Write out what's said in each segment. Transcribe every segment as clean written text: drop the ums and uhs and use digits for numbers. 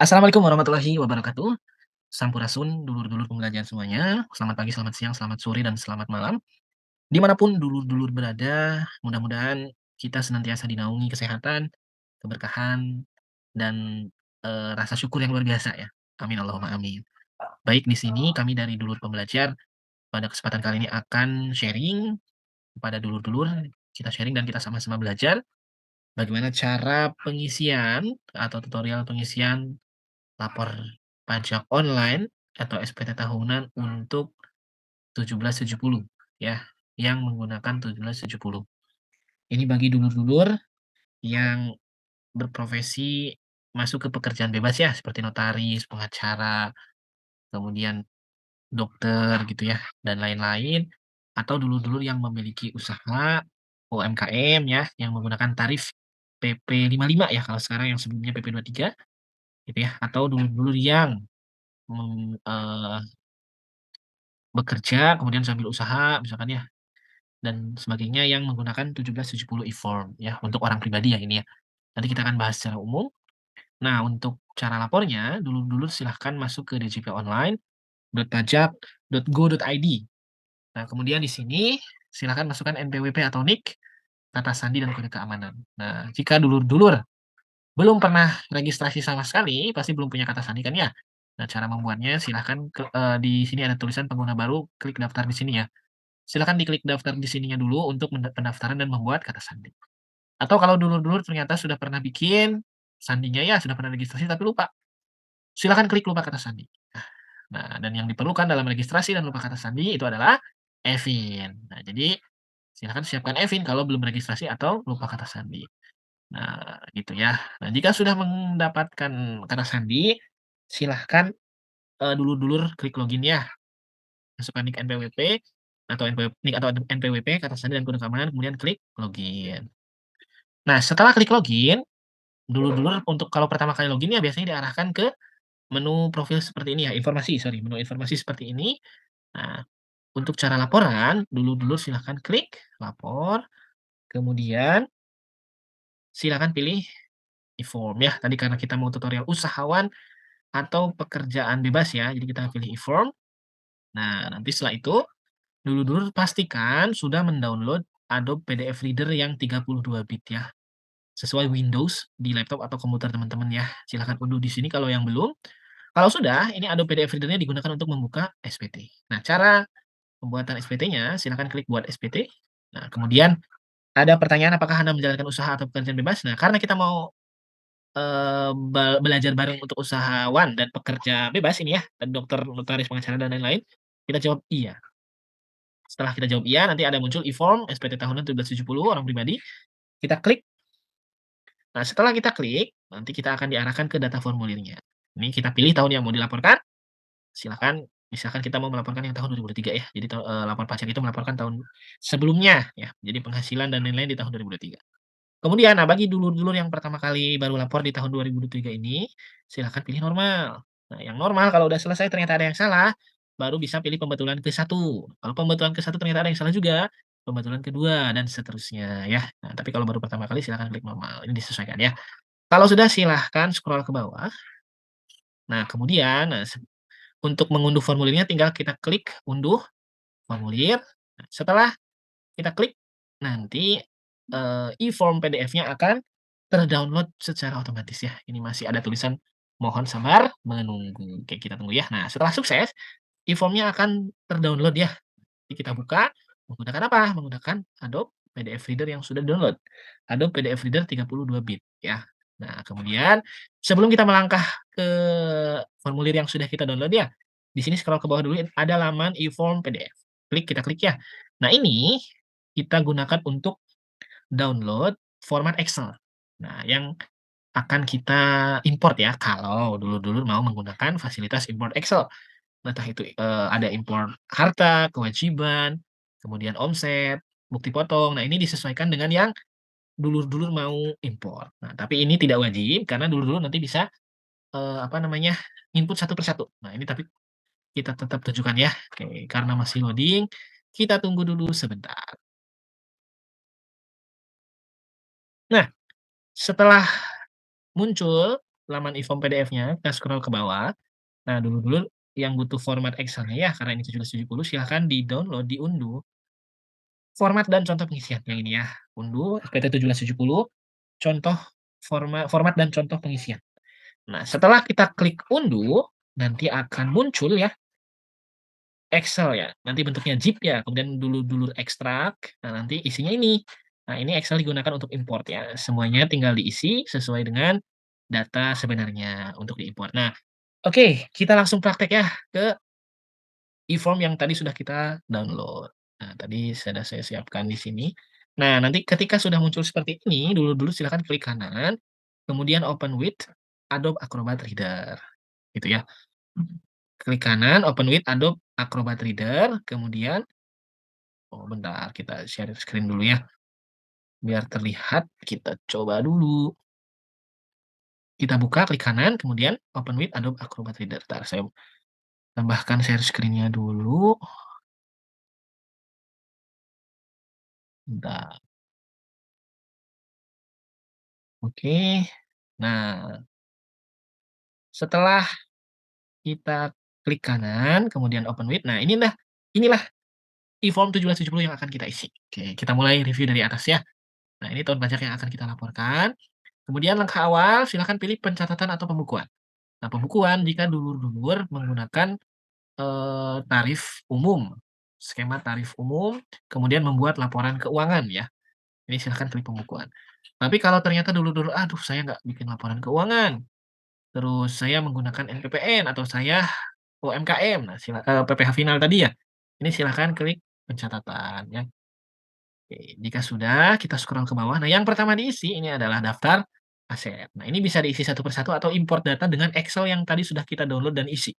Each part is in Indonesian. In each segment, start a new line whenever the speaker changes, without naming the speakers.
Assalamualaikum warahmatullahi wabarakatuh. Sampurasun, dulur-dulur pembelajar semuanya. Selamat pagi, selamat siang, selamat sore, dan selamat malam. Dimanapun dulur-dulur berada, mudah-mudahan kita senantiasa dinaungi kesehatan, keberkahan, dan rasa syukur yang luar biasa ya. Amin Allahumma amin. Baik, di sini kami dari dulur pembelajar pada kesempatan kali ini akan sharing kepada dulur-dulur. Kita sharing dan kita sama-sama belajar bagaimana cara pengisian atau tutorial pengisian lapor pajak online atau SPT tahunan untuk 1770 ya, yang menggunakan 1770. Ini bagi dulur-dulur yang berprofesi masuk ke pekerjaan bebas ya, seperti notaris, pengacara, kemudian dokter gitu ya, dan lain-lain, atau dulur-dulur yang memiliki usaha UMKM ya, yang menggunakan tarif PP 55 ya, kalau sekarang yang sebelumnya PP 23 gitu ya, atau dulur-dulur yang bekerja, kemudian sambil usaha misalkan ya, dan sebagainya yang menggunakan 1770 e-form ya, untuk orang pribadi ya ini ya. Nanti kita akan bahas secara umum. Nah, untuk cara lapornya, dulur-dulur silahkan masuk ke djponline.pajak.go.id. Nah, kemudian di sini silahkan masukkan NPWP atau NIK, kata sandi dan kode keamanan. Nah, jika dulur-dulur belum pernah registrasi sama sekali, pasti belum punya kata sandi kan ya? Nah, cara membuatnya silahkan di sini ada tulisan pengguna baru, klik daftar di sini ya. Silakan diklik daftar di sininya dulu untuk pendaftaran dan membuat kata sandi. Atau kalau dulur-dulur ternyata sudah pernah bikin sandinya ya, sudah pernah registrasi tapi lupa, silakan klik lupa kata sandi. Nah, dan yang diperlukan dalam registrasi dan lupa kata sandi itu adalah e-VIN. Nah, jadi silakan siapkan e-VIN kalau belum registrasi atau lupa kata sandi. Nah, gitu ya. Nah, jika sudah mendapatkan kata sandi, silahkan, dulur-dulur klik login ya. Masukkan nik NPWP atau nik atau NPWP, kata sandi dan kode keamanan, kemudian klik login. Nah, setelah klik login, dulur-dulur untuk kalau pertama kali login ya biasanya diarahkan ke menu profil seperti ini ya, menu informasi seperti ini. Nah, untuk cara laporan, dulur-dulur silahkan klik lapor, kemudian silakan pilih e-form ya. Tadi karena kita mau tutorial usahawan atau pekerjaan bebas ya, jadi kita pilih e-form. Nah, nanti setelah itu dulur-dulur pastikan sudah mendownload Adobe PDF Reader yang 32 bit ya, sesuai Windows di laptop atau komputer teman-teman ya. Silahkan unduh di sini kalau yang belum. Kalau sudah, ini Adobe PDF Reader-nya digunakan untuk membuka SPT. Nah, cara pembuatan SPT-nya, silahkan klik buat SPT. Nah, kemudian ada pertanyaan apakah Anda menjalankan usaha atau pekerjaan bebas? Nah, karena kita mau, belajar bareng untuk usahawan dan pekerja bebas ini ya, dan dokter, notaris, pengacara, dan lain-lain, kita jawab iya. Setelah kita jawab iya, nanti ada muncul e-form SPT tahunan 1770 orang pribadi, kita klik. Nah, setelah kita klik, nanti kita akan diarahkan ke data formulirnya. Ini kita pilih tahun yang mau dilaporkan, silakan misalkan kita mau melaporkan yang tahun 2023 ya. Jadi lapor pajak itu melaporkan tahun sebelumnya ya, jadi penghasilan dan lain-lain di tahun 2023. Kemudian, nah bagi dulur-dulur yang pertama kali baru lapor di tahun 2023 ini, silakan pilih normal. Nah, yang normal kalau udah selesai ternyata ada yang salah, baru bisa pilih pembetulan ke-1. Kalau pembetulan ke-1 ternyata ada yang salah juga, pembetulan kedua dan seterusnya ya. Nah, tapi kalau baru pertama kali silakan klik normal, ini disesuaikan ya. Kalau sudah silahkan scroll ke bawah. Nah, kemudian, untuk mengunduh formulirnya tinggal kita klik unduh formulir. Nah, setelah kita klik, nanti, e-form PDF-nya akan ter-download secara otomatis ya. Ini masih ada tulisan, "Mohon sabar menunggu." Oke, kita tunggu ya. Nah, setelah sukses, e-form-nya akan ter-download ya. Jadi kita buka, menggunakan apa? Menggunakan Adobe PDF Reader yang sudah download. Adobe PDF Reader 32 bit ya. Nah, kemudian sebelum kita melangkah ke formulir yang sudah kita download ya, di sini scroll ke bawah dulu ada laman e-form PDF. Kita klik ya. Nah, ini kita gunakan untuk download format Excel. Nah, yang akan kita import ya, kalau dulur-dulur mau menggunakan fasilitas import Excel. Entah itu, ada import harta, kewajiban, kemudian omset, bukti potong. Nah, ini disesuaikan dengan yang dulur-dulur mau import. Nah, tapi ini tidak wajib karena dulur-dulur nanti bisa, apa namanya, input satu persatu. Nah, ini tapi kita tetap tunjukkan ya. Oke, karena masih loading, kita tunggu dulu sebentar. Nah, setelah muncul laman e-form PDF-nya, kita scroll ke bawah. Nah, dulu-dulu yang butuh format Excel-nya ya, karena ini 1770 silahkan di-download, diunduh format dan contoh pengisian yang ini ya. Unduh SPT 1770, contoh format dan contoh pengisian. Nah, setelah kita klik unduh, nanti akan muncul ya Excel ya, nanti bentuknya zip ya, kemudian dulur-dulur ekstrak, nah nanti isinya ini. Nah, ini Excel digunakan untuk import ya, semuanya tinggal diisi sesuai dengan data sebenarnya untuk diimport. Nah, oke, kita langsung praktek ya ke e-form yang tadi sudah kita download. Nah, tadi sudah saya siapkan di sini. Nah, nanti ketika sudah muncul seperti ini, dulu-dulu silakan klik kanan, kemudian open with Adobe Acrobat Reader, gitu ya. Klik kanan, open with Adobe Acrobat Reader, kemudian oh bentar, kita share screen dulu ya, biar terlihat. Kita coba dulu. Kita buka, klik kanan, kemudian open with Adobe Acrobat Reader. Entar saya tambahkan share screen-nya dulu. Bentar, oke. Nah, setelah kita klik kanan, kemudian open with, nah inilah e-form 1770 yang akan kita isi. Oke, kita mulai review dari atas ya. Nah, ini tahun pajak yang akan kita laporkan. Kemudian langkah awal, silakan pilih pencatatan atau pembukuan. Nah, pembukuan jika dulur-dulur menggunakan tarif umum, skema tarif umum, kemudian membuat laporan keuangan ya. Ini silahkan klik pembukuan. Tapi kalau ternyata dulur-dulur, "Aduh saya nggak bikin laporan keuangan, terus saya menggunakan NPPN atau saya UMKM," nah PPh final tadi ya, ini silahkan klik pencatatan ya. Oke, jika sudah kita scroll ke bawah, nah yang pertama diisi ini adalah daftar aset. Nah ini bisa diisi satu persatu atau import data dengan Excel yang tadi sudah kita download dan isi.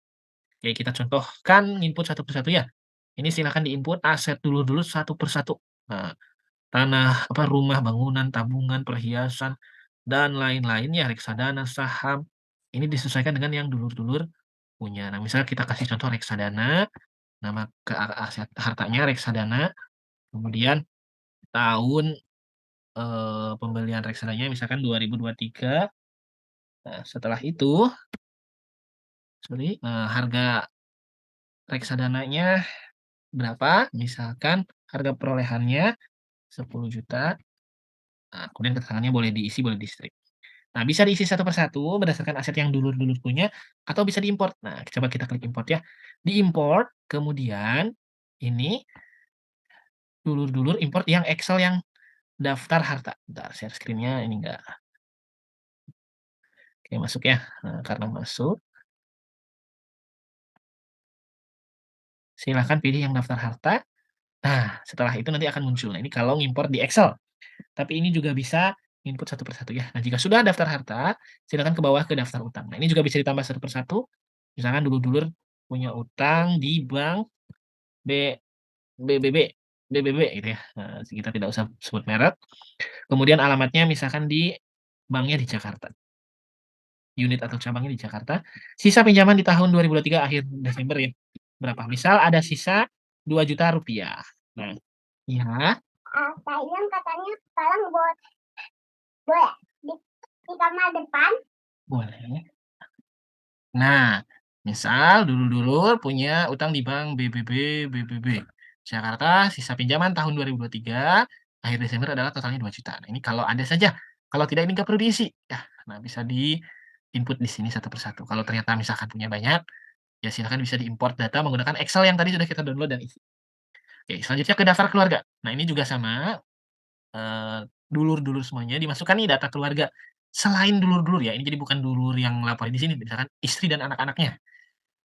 Oke, kita contohkan input satu persatu ya. Ini silakan di-input aset dulu-dulu satu persatu. Nah, tanah, apa, rumah, bangunan, tabungan, perhiasan, dan lain-lain ya, reksadana, saham. Ini disesuaikan dengan yang dulur-dulur punya. Nah, misalnya kita kasih contoh reksadana, nama aset hartanya reksadana, kemudian tahun, pembelian reksadanya misalkan 2023. Nah, setelah itu, sorry, harga reksadananya berapa, misalkan harga perolehannya 10 juta. Nah, kemudian keterangannya boleh diisi, boleh di-strip. Nah, bisa diisi satu persatu berdasarkan aset yang dulur-dulur punya atau bisa diimport. Nah, coba kita klik import ya. Diimport, kemudian ini dulur-dulur import yang Excel yang daftar harta. Bentar, share screen-nya ini enggak. Oke, masuk ya. Nah, karena masuk, silahkan pilih yang daftar harta. Nah, setelah itu nanti akan muncul. Nah, ini kalau ngimport di Excel. Tapi ini juga bisa input satu persatu ya. Nah, jika sudah daftar harta, silakan ke bawah ke daftar utang. Nah, ini juga bisa ditambah satu persatu. Misalkan dulur-dulur punya utang di bank B BBB BBB gitu ya. Kita tidak usah sebut merek. Kemudian alamatnya misalkan di banknya di Jakarta, unit atau cabangnya di Jakarta. Sisa pinjaman di tahun 2023 akhir Desember ya, berapa? Misal ada sisa Rp2.000.000. Nah, iya, Thailand katanya sekarang boleh di kamar depan? Boleh. Nah, misal dulur-dulur punya utang di bank BBB Jakarta, sisa pinjaman tahun 2023, akhir Desember adalah totalnya 2 juta. Nah, ini kalau ada saja, kalau tidak ini nggak perlu diisi. Ya, nah bisa di-input di sini satu persatu. Kalau ternyata misalkan punya banyak, ya silakan bisa di-import data menggunakan Excel yang tadi sudah kita download dan isi. Oke, selanjutnya ke daftar keluarga. Nah, ini juga sama, dulur-dulur semuanya dimasukkan nih data keluarga. Selain dulur-dulur ya, ini jadi bukan dulur yang laporin di sini, misalkan istri dan anak-anaknya.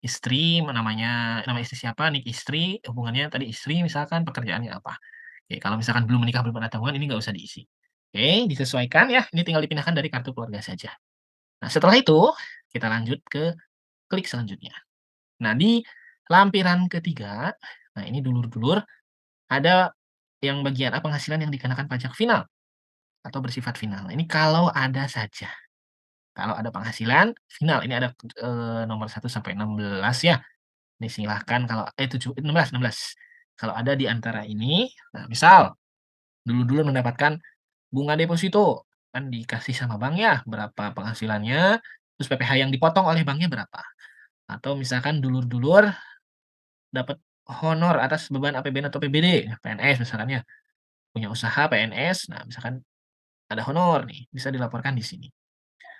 Istri, nama istri siapa, nik istri, hubungannya tadi istri misalkan, pekerjaannya apa. Oke, kalau misalkan belum menikah, belum ada tanggungan, ini nggak usah diisi. Oke, disesuaikan ya, ini tinggal dipindahkan dari kartu keluarga saja. Nah, setelah itu, kita lanjut ke klik selanjutnya. Nah, di lampiran ketiga, nah ini dulur-dulur, ada yang bagian A, penghasilan yang dikenakan pajak final atau bersifat final. Nah, ini kalau ada saja. Kalau ada penghasilan final, ini ada, nomor 1 sampai 16 ya. Ini silahkan kalau 16 kalau ada di antara ini, nah misal dulu-dulu mendapatkan bunga deposito, kan dikasih sama bank ya, berapa penghasilannya, terus PPh yang dipotong oleh banknya berapa, atau misalkan dulur-dulur dapat honor atas beban APBN atau PBD, PNS misalkan ya, punya usaha PNS, nah misalkan ada honor nih, bisa dilaporkan di sini.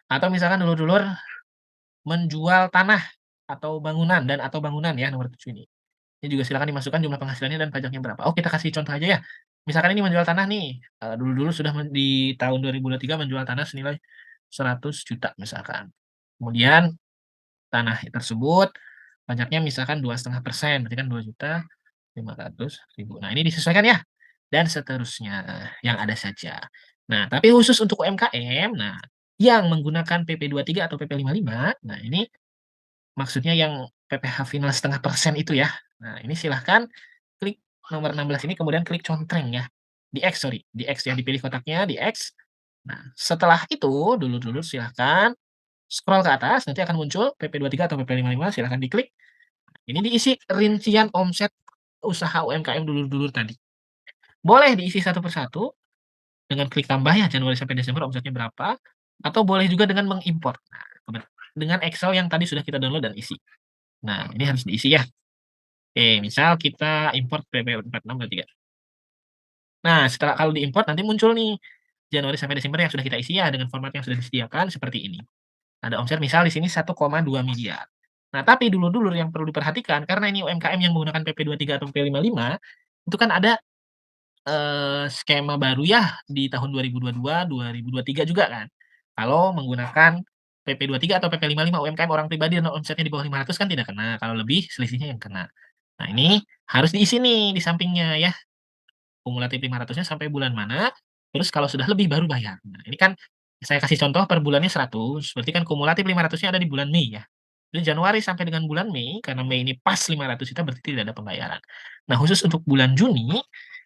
Atau misalkan dulur-dulur menjual tanah atau bangunan dan atau bangunan ya, nomor 7 ini. Ini juga silakan dimasukkan jumlah penghasilannya dan pajaknya berapa. Oh, kita kasih contoh aja ya. Misalkan ini menjual tanah nih, dulu-dulu sudah di tahun 2023 menjual tanah senilai 100 juta misalkan. Kemudian tanah tersebut pajaknya misalkan 2,5%, berarti kan 2.500.000. Nah, ini disesuaikan ya, dan seterusnya yang ada saja. Nah, tapi khusus untuk UMKM, nah yang menggunakan PP 23 atau PP 55, nah ini maksudnya yang PPh final 0,5% itu ya. Nah, ini silahkan klik nomor 16 ini kemudian klik contreng ya, di X sorry, di X ya, dipilih kotaknya di X. Nah, setelah itu dulur-dulur silahkan scroll ke atas, nanti akan muncul PP 23 atau PP 55, silahkan diklik. Ini diisi rincian omset usaha UMKM dulur-dulur tadi. Boleh diisi satu persatu dengan klik tambah ya, Januari sampai Desember omsetnya berapa, atau boleh juga dengan mengimport. Nah, dengan Excel yang tadi sudah kita download dan isi. Nah, ini harus diisi ya. Oke, misal kita import PP 4623. Nah, setelah kalau diimport nanti muncul nih Januari sampai Desember yang sudah kita isi ya dengan format yang sudah disediakan seperti ini. Ada omset misal di sini 1,2 miliar. Nah, tapi dulur-dulur yang perlu diperhatikan karena ini UMKM yang menggunakan PP 23 atau PP 55, itu kan ada, skema baru ya di tahun 2022, 2023 juga kan. Kalau menggunakan PP 23 atau PP 55 UMKM orang pribadi dan omsetnya di bawah 500 kan tidak kena, kalau lebih selisihnya yang kena. Nah, ini harus diisi nih di sampingnya ya. Kumulatif 500-nya sampai bulan mana, terus kalau sudah lebih baru bayar. Nah, ini kan saya kasih contoh per bulannya 100, berarti kan kumulatif 500-nya ada di bulan Mei ya. Jadi Januari sampai dengan bulan Mei, karena Mei ini pas 500 juta berarti tidak ada pembayaran. Nah, khusus untuk bulan Juni,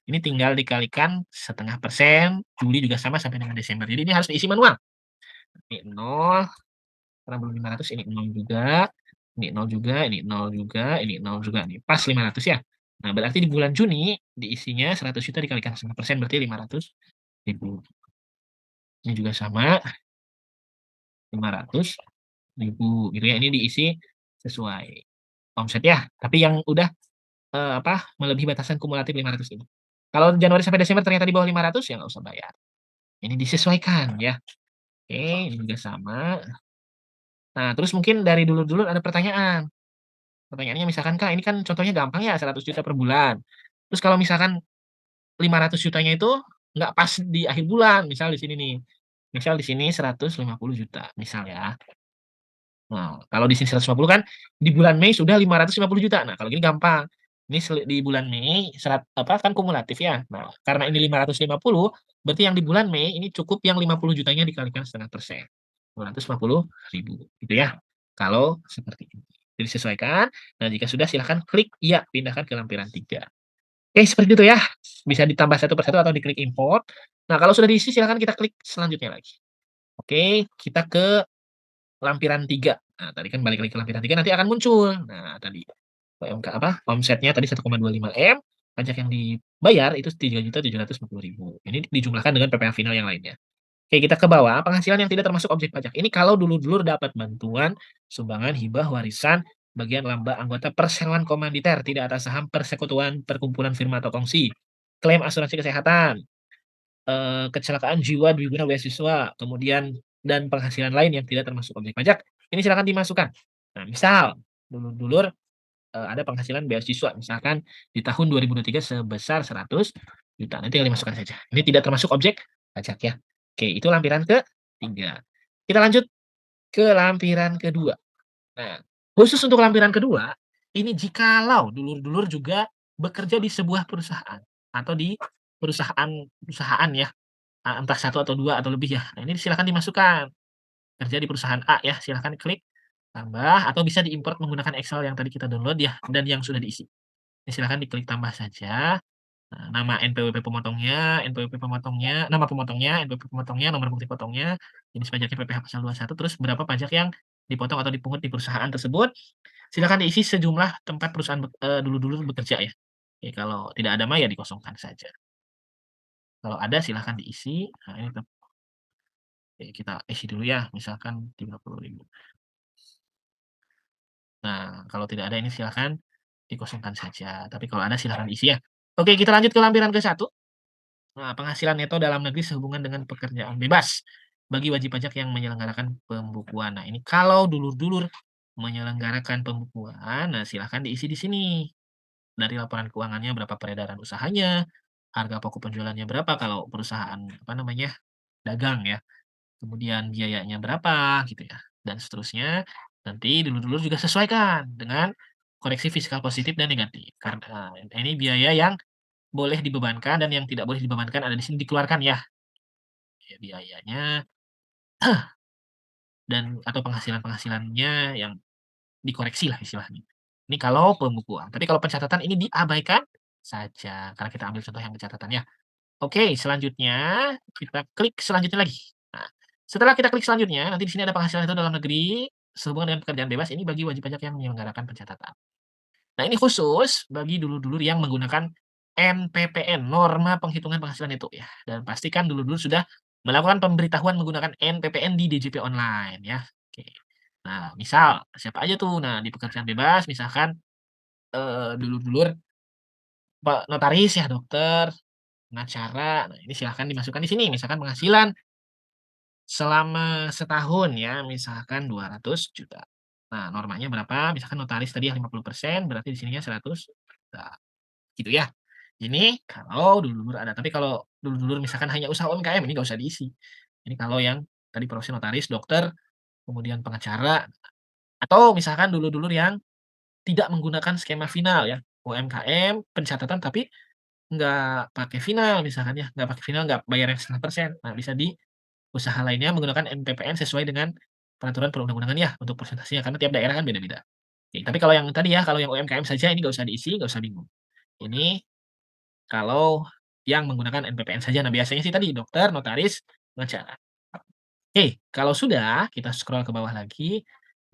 ini tinggal dikalikan 0,5%, Juli juga sama sampai dengan Desember. Jadi ini harus diisi manual. Ini 0, karena belum 500, ini 0 juga, ini 0 juga, ini 0 juga, ini 0 juga nih, pas 500 ya. Nah, berarti di bulan Juni diisinya 100 juta dikalikan 1,5% berarti 500.000. Ini juga sama, 500.000 gitu ya, ini diisi sesuai omset ya, tapi yang udah, melebihi batasan kumulatif 500 ini. Kalau Januari sampai Desember ternyata di bawah 500 ya nggak usah bayar. Ini disesuaikan ya. Oke, ini juga sama. Nah, terus mungkin dari dulur-dulur ada pertanyaan. Pertanyaannya misalkan, "Kak, ini kan contohnya gampang ya 100 juta per bulan. Terus kalau misalkan 500 jutanya itu nggak pas di akhir bulan," misal di sini nih, misal di sini 150 juta, misal ya. Nah, kalau di sini 150 kan di bulan Mei sudah 550 juta. Nah, kalau gini gampang. Ini di bulan Mei kan kumulatif ya. Nah, karena ini 550 berarti yang di bulan Mei ini cukup yang 50 jutanya dikalikan 0,5%. 250.000 gitu ya. Kalau seperti ini. Jadi sesuaikan, nah jika sudah silahkan klik iya, pindahkan ke lampiran 3. Oke, seperti itu ya. Bisa ditambah satu persatu atau diklik import. Nah, kalau sudah diisi silahkan kita klik selanjutnya lagi. Oke, kita ke lampiran 3. Nah, tadi kan balik lagi ke lampiran 3 nanti akan muncul. Nah, tadi omsetnya tadi 1,25 M, pajak yang dibayar itu 3.740.000. Ini dijumlahkan dengan PPh final yang lainnya. Oke, kita ke bawah, penghasilan yang tidak termasuk objek pajak. Ini kalau dulur-dulur dapat bantuan, sumbangan, hibah, warisan, bagian laba anggota perseroan komanditer, tidak atas saham persekutuan, perkumpulan firma atau kongsi, klaim asuransi kesehatan, kecelakaan jiwa, dwiguna beasiswa, kemudian dan penghasilan lain yang tidak termasuk objek pajak, ini silakan dimasukkan. Nah, misal dulur-dulur, ada penghasilan beasiswa misalkan di tahun 2023 sebesar 100 juta, nanti tinggal dimasukkan saja. Ini tidak termasuk objek pajak ya. Oke, itu lampiran ke-3. Kita lanjut ke lampiran kedua. Nah, khusus untuk lampiran kedua, ini jikalau dulur-dulur juga bekerja di sebuah perusahaan atau di perusahaan ya. Entah satu atau 2 atau lebih ya. Nah, ini silakan dimasukkan. Kerja di perusahaan A ya, silahkan klik tambah atau bisa diimport menggunakan Excel yang tadi kita download ya, dan yang sudah diisi. Ini silahkan diklik tambah saja. Nah, nama NPWP pemotongnya, nama pemotongnya, NPWP pemotongnya, nomor bukti potongnya, jenis pajaknya PPh pasal 21, terus berapa pajak yang dipotong atau dipungut di perusahaan tersebut. Silakan diisi sejumlah tempat perusahaan dulu-dulu bekerja ya. Oke, kalau tidak ada mah ya dikosongkan saja. Kalau ada silahkan diisi. Nah, ini Oke, kita isi dulu ya, misalkan 30.000. Nah, kalau tidak ada ini silakan dikosongkan saja, tapi kalau ada silakan diisi ya. Oke, kita lanjut ke lampiran ke-1. Nah, penghasilan neto dalam negeri sehubungan dengan pekerjaan bebas bagi wajib pajak yang menyelenggarakan pembukuan. Nah, ini kalau dulur-dulur menyelenggarakan pembukuan, nah silahkan diisi di sini. Dari laporan keuangannya berapa peredaran usahanya, harga pokok penjualannya berapa kalau perusahaan apa namanya, dagang ya. Kemudian biayanya berapa gitu ya, dan seterusnya. Nanti dulur-dulur juga sesuaikan dengan koreksi fiskal positif dan negatif. Karena ini biaya yang boleh dibebankan dan yang tidak boleh dibebankan ada di sini dikeluarkan ya, ya biayanya dan atau penghasilannya yang dikoreksi lah istilahnya. Ini kalau pembukuan, tapi kalau pencatatan ini diabaikan saja, karena kita ambil contoh yang pencatatan ya. Oke, selanjutnya kita klik selanjutnya lagi. Nah, setelah kita klik selanjutnya, nanti di sini ada penghasilan itu dalam negeri sehubungan dengan pekerjaan bebas, ini bagi wajib pajak yang menyelenggarakan pencatatan. Nah, ini khusus bagi dulur-dulur yang menggunakan NPPN, norma penghitungan penghasilan itu ya. Dan pastikan dulur-dulur sudah melakukan pemberitahuan menggunakan NPPN di DJP online ya. Oke. Nah, misal siapa aja tuh? Nah, di pekerjaan bebas misalkan, dulur-dulur notaris ya, dokter, pengacara. Nah, ini silahkan dimasukkan di sini, misalkan penghasilan selama setahun ya, misalkan 200 juta. Nah, normanya berapa? Misalkan notaris tadi yang 50%, berarti di sininya 100 juta. Gitu ya. Ini kalau dulur-dulur ada, tapi kalau dulur-dulur misalkan hanya usaha UMKM ini nggak usah diisi. Ini kalau yang tadi profesi notaris, dokter, kemudian pengacara, atau misalkan dulur-dulur yang tidak menggunakan skema final ya, UMKM, pencatatan tapi nggak pakai final misalkan ya, nggak pakai final, nggak bayar yang 0,5%. Nah, bisa di usaha lainnya menggunakan NPPN sesuai dengan peraturan perundang-undangan ya, untuk persentasenya, karena tiap daerah kan beda-beda. Oke, tapi kalau yang tadi ya, kalau yang UMKM saja ini nggak usah diisi, nggak usah bingung. Ini kalau yang menggunakan NPPN saja. Nah, biasanya sih tadi dokter, notaris, pengacara. Oke, kalau sudah, kita scroll ke bawah lagi.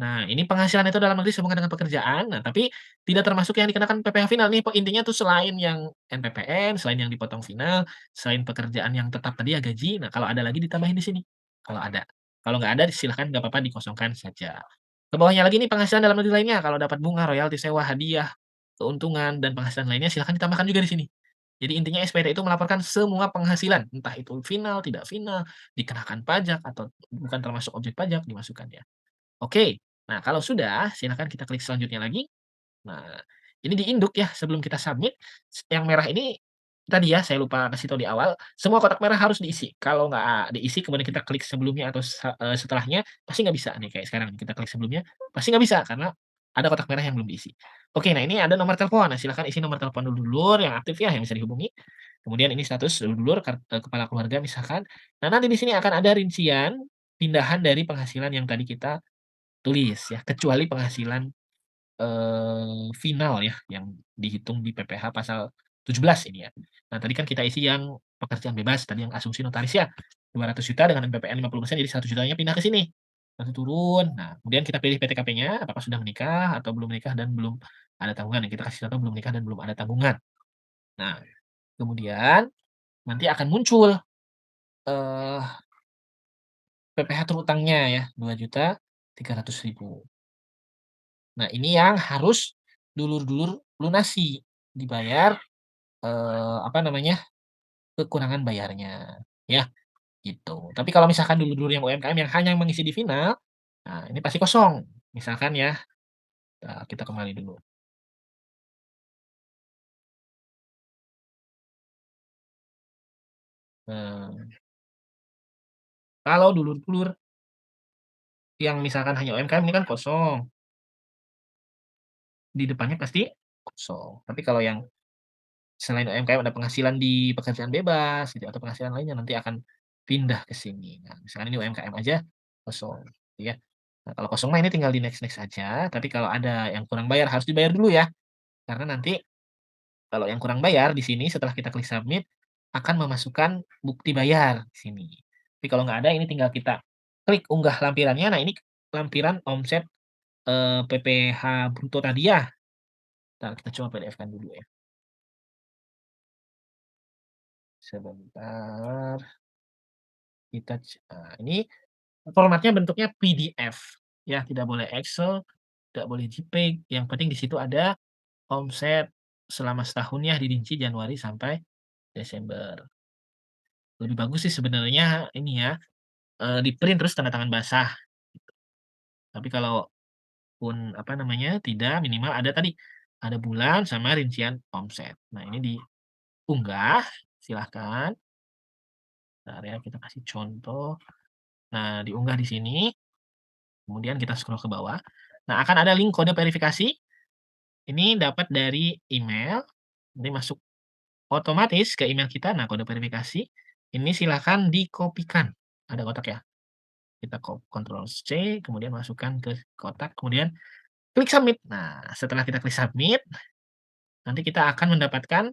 Nah, ini penghasilan itu dalam negeri sehubungan dengan pekerjaan. Nah, tapi tidak termasuk yang dikenakan PPh final nih. Intinya tuh selain yang NPPN, selain yang dipotong final, selain pekerjaan yang tetap tadi ya gaji. Nah, kalau ada lagi ditambahin di sini. Kalau ada. Kalau nggak ada, silahkan nggak apa-apa dikosongkan saja. Ke bawahnya lagi nih penghasilan dalam negeri lainnya. Kalau dapat bunga, royalti sewa, hadiah, keuntungan, dan penghasilan lainnya silahkan ditambahkan juga di sini. Jadi intinya SPT itu melaporkan semua penghasilan, entah itu final, tidak final, dikenakan pajak, atau bukan termasuk objek pajak, dimasukkan ya. Oke, nah kalau sudah, silakan kita klik selanjutnya lagi. Nah, ini diinduk ya sebelum kita submit, yang merah ini tadi ya saya lupa kasih tahu di awal, semua kotak merah harus diisi. Kalau nggak diisi kemudian kita klik sebelumnya atau setelahnya, pasti nggak bisa nih kayak sekarang kita klik sebelumnya, pasti nggak bisa karena ada kotak merah yang belum diisi. Oke, nah ini ada nomor telepon, nah silakan isi nomor telepon dulur yang aktif ya, yang bisa dihubungi. Kemudian ini status dulur, kepala keluarga misalkan. Nah nanti di sini akan ada rincian pindahan dari penghasilan yang tadi kita tulis ya, kecuali penghasilan final ya, yang dihitung di PPh pasal 17 ini ya. Nah, tadi kan kita isi yang pekerjaan bebas, tadi yang asumsi notaris ya, 200 juta dengan NPPN 50% jadi 100 jutanya pindah ke sini. Nanti turun, nah kemudian kita pilih PTKP-nya, apakah sudah menikah atau belum menikah dan belum ada tanggungan, ya kita kasih contoh belum menikah dan belum ada tanggungan. Nah, kemudian nanti akan muncul, eee, PPh terutangnya ya, 2.300.000. Nah, ini yang harus dulur-dulur lunasi, dibayar, apa namanya, kekurangan bayarnya, ya, gitu. Tapi kalau misalkan dulur-dulur yang UMKM yang hanya mengisi di final, nah ini pasti kosong. Misalkan ya, kita kembali dulu. Nah, kalau dulur-dulur yang misalkan hanya UMKM ini kan kosong, di depannya pasti kosong. Tapi kalau yang selain UMKM ada penghasilan di pekerjaan bebas gitu atau penghasilan lainnya nanti akan pindah ke sini. Nah, misalkan ini UMKM aja kosong, gitu ya. Nah, kalau kosong mah ini tinggal di next-next aja, tapi kalau ada yang kurang bayar harus dibayar dulu ya, karena nanti kalau yang kurang bayar di sini setelah kita klik submit akan memasukkan bukti bayar di sini. Tapi kalau nggak ada ini tinggal kita klik unggah lampirannya. Nah, ini lampiran omset, PPh bruto tadi ya. Entar kita coba PDF-kan dulu ya, sebentar. Ini formatnya bentuknya PDF ya, tidak boleh Excel, tidak boleh JPEG, yang penting di situ ada omset selama setahun ya, dirinci Januari sampai Desember. Lebih bagus sih sebenarnya ini ya, di-print terus tanda tangan basah. Tapi kalaupun, apa namanya, tidak, minimal ada tadi, ada bulan sama rincian omset. Nah, ini diunggah, silahkan. Bentar ya, kita kasih contoh. Nah, diunggah di sini, kemudian kita scroll ke bawah. Nah, akan ada link kode verifikasi, ini dapat dari email, nanti masuk otomatis ke email kita. Nah, kode verifikasi, ini silahkan dikopikan, ada kotak ya, kita Ctrl C, kemudian masukkan ke kotak, kemudian klik submit. Nah, setelah kita klik submit, nanti kita akan mendapatkan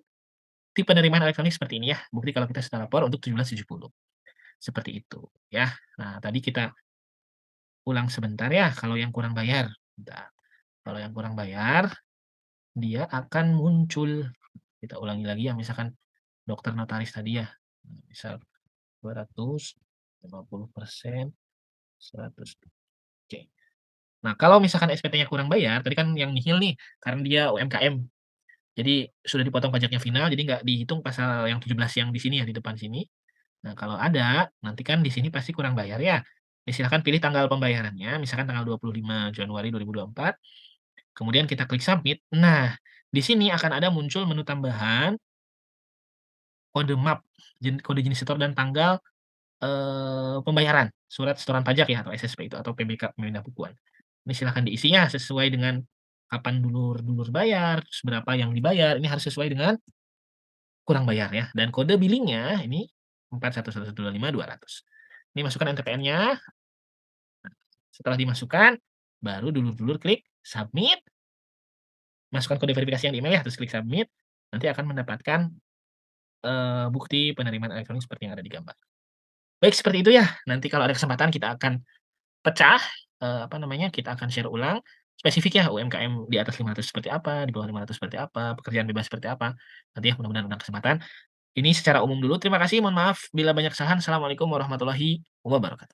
tip penerimaan elektronik seperti ini ya, bukti kalau kita sudah lapor untuk 1770, seperti itu ya. Nah, tadi kita ulang sebentar ya, kalau yang kurang bayar. Bentar, kalau yang kurang bayar, dia akan muncul. Kita ulangi lagi ya, misalkan dokter notaris tadi ya, misal 250%, 100, oke. Nah, kalau misalkan SPT-nya kurang bayar, tadi kan yang nihil nih, karena dia UMKM, jadi sudah dipotong pajaknya final, jadi nggak dihitung pasal yang 17 yang di sini ya, di depan sini. Nah, kalau ada, nanti kan di sini pasti kurang bayar ya. Ya silahkan pilih tanggal pembayarannya, misalkan tanggal 25 Januari 2024, kemudian kita klik submit. Nah, di sini akan ada muncul menu tambahan, kode MAP, kode jenis setor dan tanggal, pembayaran, surat setoran pajak ya atau SSP itu atau PBK, Pemindahan Bukuan. Ini silahkan diisi ya sesuai dengan kapan dulur-dulur bayar, terus berapa yang dibayar, ini harus sesuai dengan kurang bayar ya, dan kode billingnya ini 411125.200. Ini masukkan NTPN-nya, setelah dimasukkan, baru dulur-dulur klik submit, masukkan kode verifikasi yang di email ya, terus klik submit, nanti akan mendapatkan, bukti penerimaan elektronik seperti yang ada di gambar. Baik seperti itu ya, nanti kalau ada kesempatan kita akan pecah, apa namanya, kita akan share ulang spesifik ya UMKM di atas 500 seperti apa, di bawah 500 seperti apa, pekerjaan bebas seperti apa. Nanti ya mudah-mudahan ada kesempatan. Ini secara umum dulu, terima kasih, mohon maaf bila banyak kesalahan. Assalamualaikum warahmatullahi wabarakatuh.